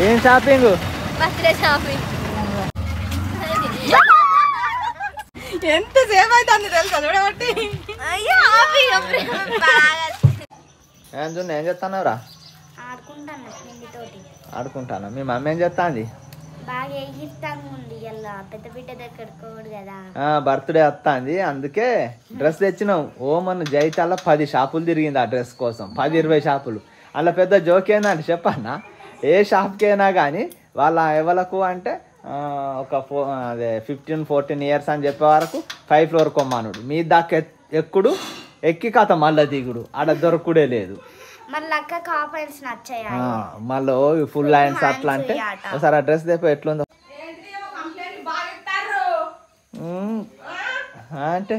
ఏం shopping? Birthday shopping. ఎంత సేపు అవుతుంది తెలుసా చూడబట్టి. ఏం చేస్తున్నావురా? ఆడుకుంటాను. మీ మమ్మీ ఏం చేస్తాంది? బర్త్డే వస్తుంది అందుకే డ్రెస్ తెచ్చినావు. ఓ మన జైతాల 10 షాపులు తిరిగింది ఆ డ్రెస్ కోసం. 10-20 షాపులు. అలా పెద్ద జోక్ ఏందంటే చెప్పన్నా, ఏ షాప్కి అయినా కానీ వాళ్ళ ఎవలకు అంటే ఒక 15-14 ఇయర్స్ అని చెప్పే వరకు 5th ఫ్లోర్ కొమ్మానుడు. మీ దాకా ఎక్కుడు ఎక్కి కథ మళ్ళీ దిగుడు. ఆడ దొరకుడే లేదు. మళ్ళీ ఫుల్ లైన్స్ అట్లా అంటే ఒకసారి ఆ డ్రెస్ తెప్ప ఎట్లుందో అంటే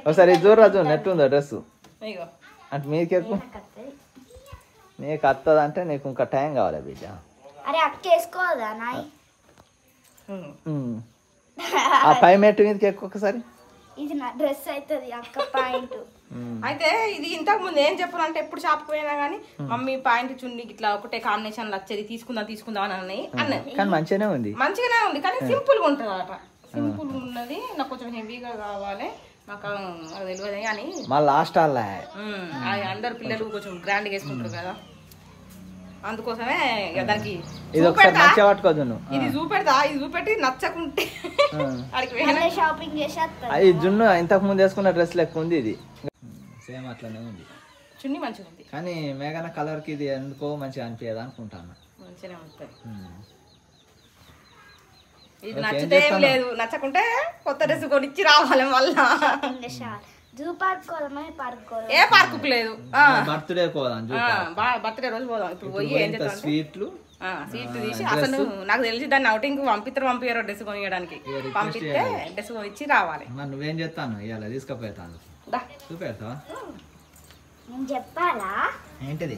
ఒకసారి చూడరాజు ఎట్లుందో డ్రెస్ అంటే మీకు ఎక్కువ నీకు వస్తుంది అంటే నీకు ఇంకా టైం కావాలి బిడ్డ. ఆ పై మెట్టు మీదకి ఎక్కువ ఒకసారి ఇది నా డ్రెస్ అవుతుంది అక్క పాయింట్. అయితే ఇది ఇంతకు ముందు ఏం చెప్పాలంటే ఎప్పుడు షాప్కి పోయినా కానీ మమ్మీ పాయింట్ చున్నీ ఇట్లా ఒకటే కాంబినేషన్ వచ్చేది తీసుకుందాం అని అన్నది. కానీ మంచిగానే ఉంది కానీ సింపుల్ గా ఉంటుంది అట. సింపుల్ ఉన్నది నాకు కొంచెం హెవీగా కావాలి నాకు తెలియదు కానీ మా లాస్ట్ అందరు పిల్లలు కొంచెం గ్రాండ్ గా వేసుకుంటారు కదా అందుకోసమే దానికి ఇది చూపెడతా. ఇది చూపెట్టి నచ్చకుంటే షాపింగ్ చేసి అది జున్ను ఇంతకు ముందు వేసుకున్న డ్రెస్ లెక్క ఉంది. ఇది సేమ్ అట్లనే ఉంది. చున్నీ మంచిగా ఉంది కానీ మేఘన కలర్ కి ఇది ఎందుకో మంచిగా అనిపించదు అనుకుంటాను. మంచిగా ఉంటుంది. ఇది నచ్చితే ఏం లేదు, నచ్చకుంటే కొత్త డ్రెస్ కొనిచ్చి రావాలి మళ్ళా. ఏ పార్కు లేదు. బర్త్డే పోదాం, బర్త్డే రోజు పోదాం. ఇప్పుడు పోయి ఏం చేద్దాం, స్వీట్లు తీసి అసలు నాకు తెలిసి దాన్ని అవుటింగ్ పంపియారో డ్రెస్ కొనియడానికి. పంపిస్తే డ్రెస్ కొనిచ్చి రావాలి. నువ్వేం చేస్తాను ఇవాళ తీసుకుపోతాను చూపెడతావా? చెప్పాలా ఏంటిది?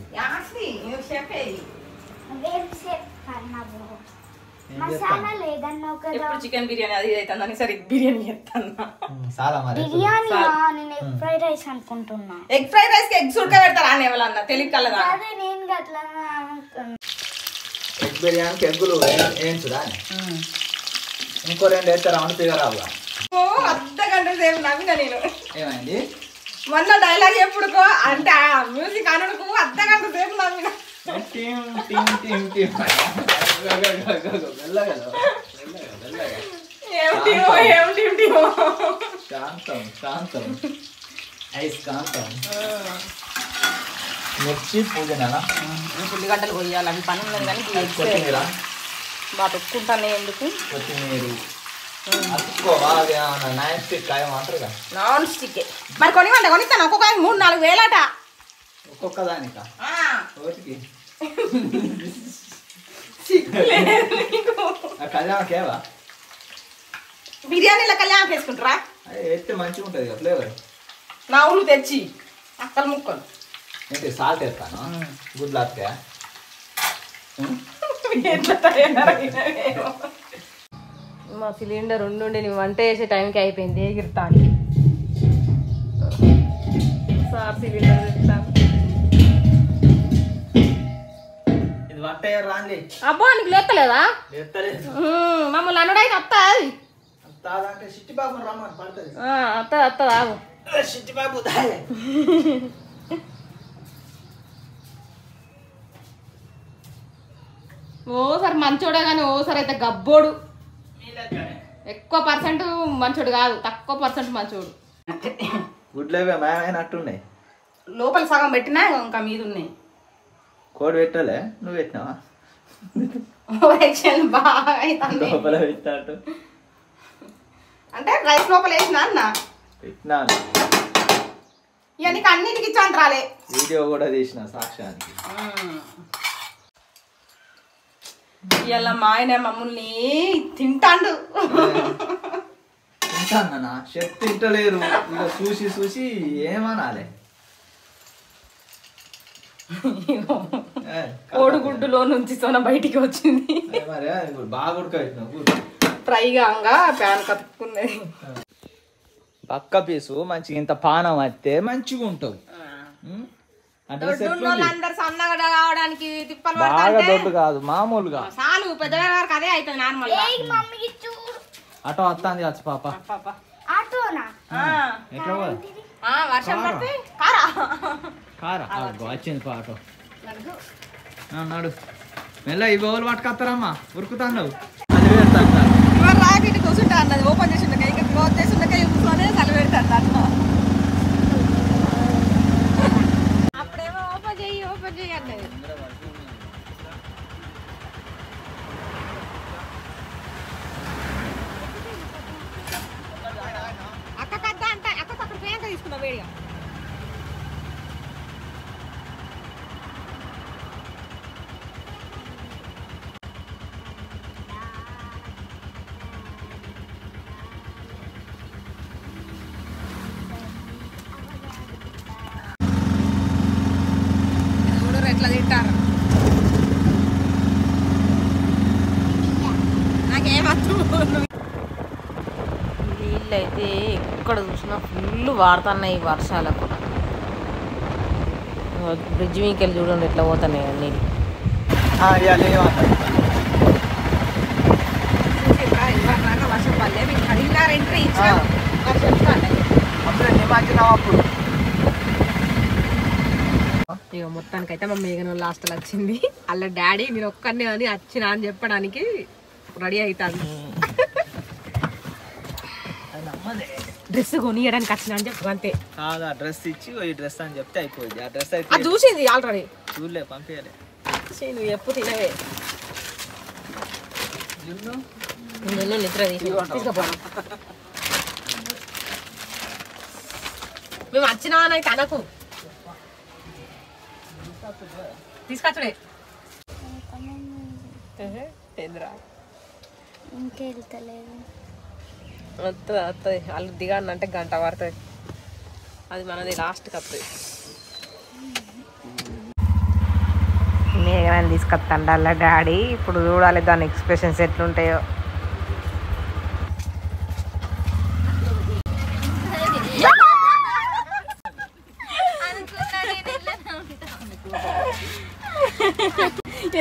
చికెన్ బిర్యానీ అది అవుతుందని సరే బిర్యానీ చేస్తాను. ఎగ్ ఫ్రైడ్ రైస్ అనుకుంటున్నా. ఎగ్ ఫ్రైడ్ రైస్ కి ఎగ్స్ ఉడక పెడతారా అని ఎవరన్నా తెలియదు కలదా? ఎగ్ బిర్యానీకి ఎగ్గులు ఏంచుదా? ఇంకో 2 వేస్తారు అవును ఫిగర్ అర్ధగంట సేపు నవ్వినా నేను. ఏమైంది మొన్న డైలాగ్ ఎప్పుడుకో అంటే మ్యూజిక్ అనుడుకు అర్ధగంట సేపు నవ్వినా. మిర్చి పుదీనా ఉల్లిగడ్డలు కొయ్యాలి. అవి పని ఉన్నది కానీ బాగా తొక్కుంటాను. ఎందుకు నాన్ స్టిక్ మరి కొనిస్తాను. ఒక్కొక్క 3-4 వేలట ఒక్కొక్క దానిక. కళ్యాణకేవా బిర్యానీలో కళ్యాణం వేసుకుంటారా? వేస్తే మంచిగా ఉంటుంది కదా ఫ్లేవర్. నవ్వులు తెచ్చి అక్కలు ముక్కలు ఏంటి సాల్ట్ వేస్తాను. Good luck. మా సిలిండర్ ఉండి నేను వంట చేసే టైంకి అయిపోయింది. ఎగిరుతాను సార్ సిలిండర్ తెస్తాను. ఇది వంట రాండి. అబ్బా నీకు లేస్తలేదా? మమ్మల్ని అన్నడైతే వస్తుంది. చిట్టిబాబు రమ్మని పడుతుంది. వస్తుంది ఆగు. చిట్టిబాబు ఓసారి మంచోడే కానీ ఓసారి అయితే గబ్బోడు. ఎక్కువ పర్సెంట్ మంచోడు కాదు, తక్కువ పర్సెంట్ మంచోడు. గుడ్లేవే మాయమైనట్టున్నాయి. లోపల సగం పెట్టినా ఇంకా మీద ఉన్నాయి. కోడి పెట్టలే నువ్వు పెట్టినావా? లోపల పెట్టినట్టు అంటే రైస్ లోపల వేసినా అన్న పెట్టినాను. ఇక నీకు అన్నిటికి ఇచ్చాను రాలే. వీడియో కూడా తీసిన సాక్ష్యానికి. ఇలా మా ఆయన మమ్మల్ని తింటాడు. తింటానా? చెప్ తింటలేరు. ఇక చూసి ఏమనాలి? కోడిగుడ్డులో నుంచి సోన బయటికి వచ్చింది. మరి బాగా ఉడకబెట్టినా ఫ్రైగా ప్యాన్ కతుక్కున్నది. పక్క పీసు మంచిగా ఇంత పానం వస్తే మంచిగా ఉంటావు. ఆ డ్రెస్ అందరు సన్నగా కావడానికి తిప్పలు బాగా దొడ్డు కాదు మామూలుగా చాలు పెద్దవారి వరకు అదే అవుతుంది నార్మల్. అటో వస్తుంది కాదు పాప. ఆటోనా ఎట్లా వర్షం పడితే కారా కారా వచ్చింది ఆటో. నడు మెల్ల ఈ బౌలు పట్టుకొస్తారమ్మా ఉరుకుతాను. అది పెడతాను ఇవాళ రాకి కూర్చుంటా అన్నది ఓపెన్ చేసి ఉండగా ఇంకా క్లోజ్ చేసి ఉండగా ఇంట్లోనే చలి పెడతాను అట్లా. అప్పుడేమో ఓపెన్ చెయ్యి అన్నది. అక్క కద్దా అంటే అక్క అక్కడ ప్రియాంక తీసుకున్నా వేడిగా. ఎట్లా తింటారు నాకేమద్దు. నీళ్ళు అయితే ఎక్కడ చూసినా ఫుల్ వాడుతున్నాయి ఈ వర్షాలకు. బ్రిడ్జ్ మీకెళ్ళి చూడండి ఎట్లా పోతున్నాయి నీళ్ళు. వర్షం పడలే మీకు అడిగినారు ఎంట్రీ ఇచ్చిన వర్షం అప్పుడు ఇక మొత్తానికైతే మా మేఘన లాస్ట్లో వచ్చింది. అలా డాడీ నేను ఒక్కనే అని వచ్చినా అని చెప్పడానికి రెడీ అవుతాను. డ్రెస్ కొనియడానికి వచ్చిన అని చెప్పు అంతే. కాదు ఆ డ్రెస్ ఇచ్చి ఈ డ్రెస్ అని చెప్తే అయిపోయింది. ఆ డ్రెస్ అయితే అది చూసింది ఆల్రెడీ. చూడలే పంపించలే. నువ్వు ఎప్పు తినవే నిద్ర తీసుకుపోను. మేము వచ్చినా అని అయితే అనకు తీసుకొచ్చుడే. ఇంకెళ్తలేదు వస్తుంది వాళ్ళు దిగానంటే గంట పడుతుంది. అది మనది లాస్ట్కి వస్తుంది. మేఘనాన్ని తీసుకొస్తాండి అలా డాడీ. ఇప్పుడు చూడాలి దాని ఎక్స్ప్రెషన్స్ ఎట్లుంటాయో.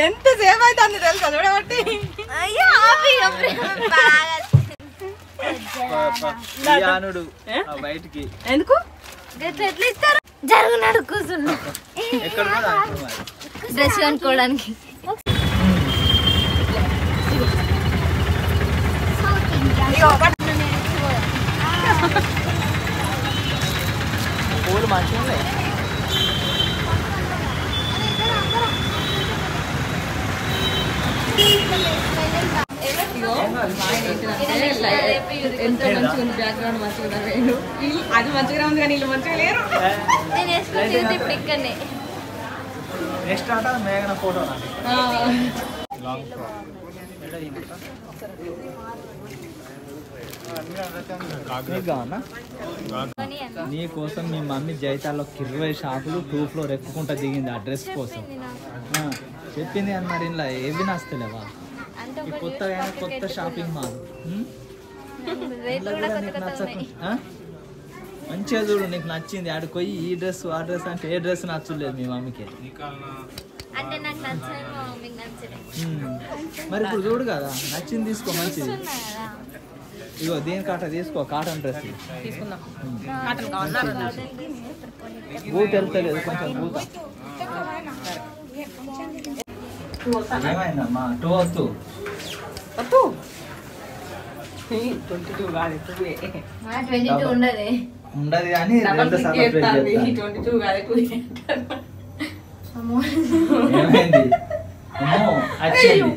ఎంత సేపు అవుతుంది తెలుసా చూడబట్టి. బయటికి ఎందుకు ఎట్లా ఇస్తారు? జరుగునాడు కూర్చున్నా డ్రెస్ కొనుక్కోవడానికి. పూలు మంచిగా ఉన్నాయి. ఎంత మంచిగా ఉంది బ్యాక్గ్రౌండ్ మంచిగా అది మంచిగా ఉంది కానీ వీళ్ళు మంచిగా లేరు. నేను వేసుకుంటే ఇప్పుడు ఇక్కడనే నెక్స్ట్ ఆట మేఘన ఫోటో నీ కోసం మీ మమ్మీ జైతాల్లో 20 షాపులు 2 ఫ్లోర్ ఎక్కుకుంటా దిగింది ఆ డ్రెస్ కోసం. చెప్పింది అని మరి ఇలా ఏవి నచ్చలేవా? కొత్త షాపింగ్ మాల్ మంచిగా చూడు నీకు నచ్చింది. ఆడికి పోయి ఈ డ్రెస్ ఆ డ్రెస్ అంటే ఏ డ్రెస్ నచ్చలేదు మీ మమ్మీకి. మరి ఇప్పుడు చూడు కదా నచ్చింది తీసుకో మంచిది. ఇగో దీని కాట తీసుకో కాటన్ డ్రెస్ బూత వెళ్తలేదు కొంచెం బూత. ఏమైందమ్మా 2 వద్దు 22 కాదు 22 ఉండదు ఉండదు కానీ 22 కాదు ఏమైంది వచ్చింది.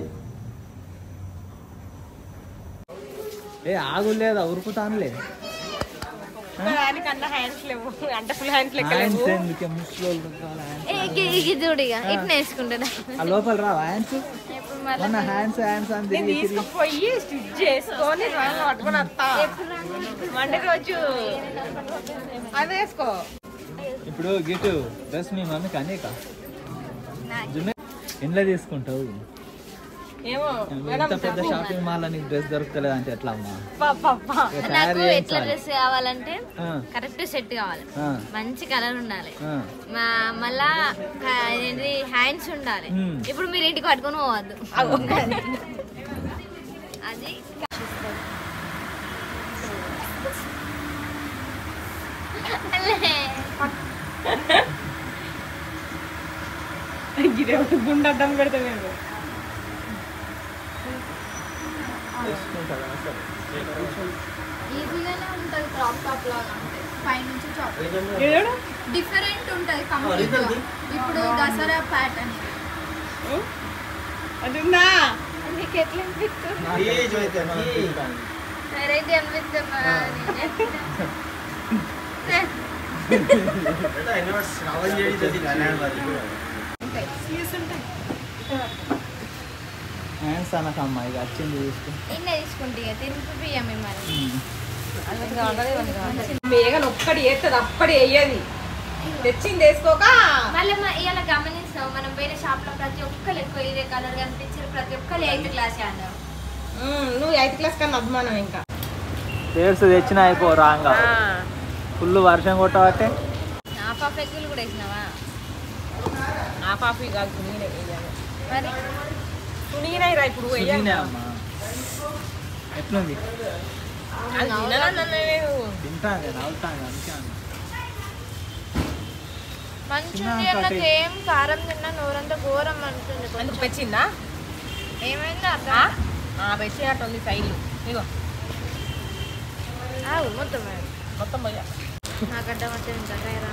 ఏ ఆగు లేదా ఉరుకుతానులే. లోపల రా హ్యాండ్స్ మొన్న హ్యాండ్స్ హ్యాండ్స్ అని తీసుకుపోయి స్టిచ్ చేసుకొని పట్టుకొని వస్తా మండే రోజు అది వేసుకో. ఇప్పుడు గిటు డ్రెస్ మీ మమ్మీకి అనేక ఇంట్లో తీసుకుంటావు ఏమో ఇంత పెద్ద షాపింగ్ మాల్ నీకు డ్రెస్ దొరకలేదు అంటే ఎట్లా అమ్మా? నాకు ఎట్లా డ్రెస్ కావాలంటే కరెక్ట్ సెట్ కావాలి, మంచి కలర్ ఉండాలి, మళ్ళా ఏంటి హ్యాండ్స్ ఉండాలి. ఇప్పుడు మీరు ఇంటికి పట్టుకొని పోవద్దు అది. గుండద్దం పెడతా మేము ఈజీగానే ఉంటుంది. క్రాప్ టాప్ లాగా పైనుంచి డిఫరెంట్ ఉంటుంది కంప్లీట్. ఇప్పుడు దసరా ప్యాటర్న్ అదున్నా నీకు ఎట్లా అనిపిస్తుంది? వెరైటీ అనిపిస్తున్నా అనకమ్మా ఇక వచ్చింది తీసుకుంటే తినిపియ్య మిమ్మల్ని. మేఘలు ఒక్కటి వేస్తుంది అప్పటి వేయది, తెచ్చింది వేసుకోక. మళ్ళీ ఇలా గమనిస్తావు, మనం పోయిన షాప్ లో ప్రతి ఒక్కరు ఎక్కువ ఇదే కలర్ కనిపించారు, ప్రతి ఒక్కరు 8th క్లాస్ అన్నారు. నువ్వు 8th క్లాస్ కన్నా అభిమానం. ఇంకా పేర్స్ తెచ్చిన అయిపో రాంగా ఫుల్ వర్షం కొట్టబట్టే హాఫ్ ఎగ్గులు కూడా వేసినావా? హాఫ్ కాదు, తునిగినాయి. మరి తునిగినాయి రా ఇప్పుడు అమ్మా. ఎట్లుంది? తింటాను నవ్వుతాను అందుకే మంచిగా నాకు ఏం కారం తిన్నా నోరంతా ఘోరం అంటుంది. అందుకు పెచ్చిందా? ఏమైందా పెచ్చినట్టుంది సైడ్లు. ఇగో మొత్తం మొత్తం పోయా. నాకు అడ్డం వచ్చేది ఇంకా రా.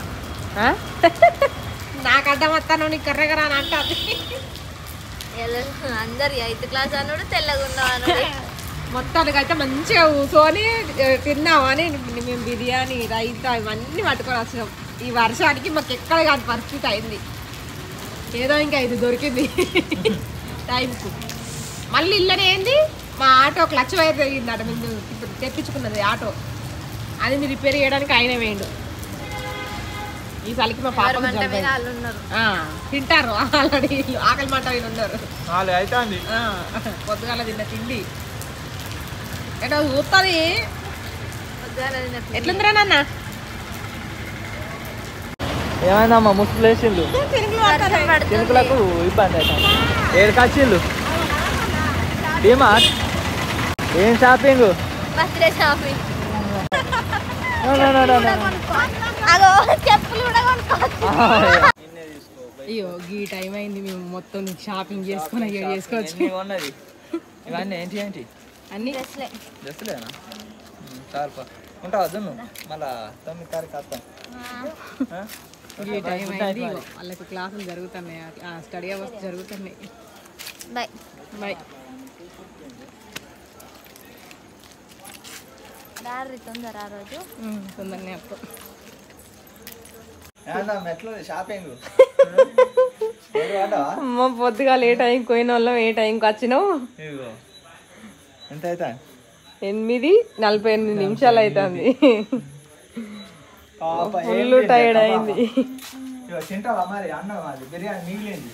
నాకు అడ్డం వస్తాను నీకు కర్రగా అని అంటారు అందరు 8th క్లాస్ అన్నాడు, తెల్లగా ఉన్నాను. మొత్తానికి అయితే మంచిగా కూర్చొని తిన్నామని మేము బిర్యానీ రైతా ఇవన్నీ పట్టుకొని వచ్చినాం. ఈ వర్షానికి మాకు ఎక్కడ కాని పరిస్థితి అయింది. ఏదో ఇంకా ఇది దొరికింది టైంకు. మళ్ళీ ఇల్లనే ఏంది మా ఆటో క్లచ్ వైర్ జరిగిందట. మేము ఇప్పుడు తెప్పించుకున్నది ఆటో, అది మీరు రిపేర్ చేయడానికి ఆయన వేయండు. ఈ చలికి మా పాప తింటారు ఆల్రెడీ, ఆకలి మంట మీద ఉన్నారు. పొద్దుగాల తిన్న తిండి ఎటో చూస్తుంది. ఎట్లుందిరా నాన్న? ఏమైందమ్మా ముసుగులు వేసిండు, చినుకులకు ఇబ్బంది అవుతుంది. ఏడు కచ్చిళ్ళు డిమార్ట్ ఏం షాపింగ్? Birthday shopping. అయ్యో ఈ టైం అయింది, మేము మొత్తం షాపింగ్ చేసుకుని చేసుకోవచ్చు. ఇవన్నీ ఏంటి ఏంటి అన్ని డ్రెస్సులేనా? చాలు ఉంటావు నువ్వు మళ్ళా 9 తారీఖు వస్తాం. ఈ టైం అయింది, వాళ్ళకి క్లాసులు జరుగుతున్నాయి, స్టడీ అవర్స్ జరుగుతున్నాయి. Bye bye. దారి తొందర ఆ రోజు తొందరనే అప్పుడు షాపింగ్ పొద్దుగా ఏ టైంకి పోయిన వాళ్ళం ఏ టైంకి వచ్చినావు? ఎంత అవుతా? 8:48 నిమిషాలు అవుతుంది. ఫుల్ టైర్డ్ అయింది. తింటావా మరి? అన్న మరి బిర్యానీ మిగిలింది.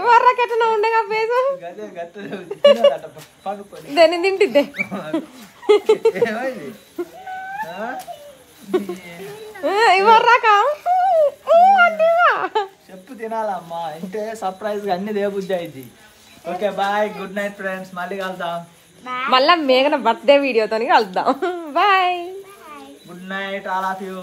ఎవర్రకెట్టనా ఉండగా పేసు దాన్ని తింటిద్దే. ఇవర్రాక చెప్పు తినాలమ్మా, అంటే సర్ప్రైజ్ గా అన్ని దేబుద్ది అయింది. Okay bye, good night friends, మళ్ళీ కలుద్దాం. మళ్ళా మేఘన బర్త్డే వీడియోతో కలుద్దాం. Bye, good night all of you.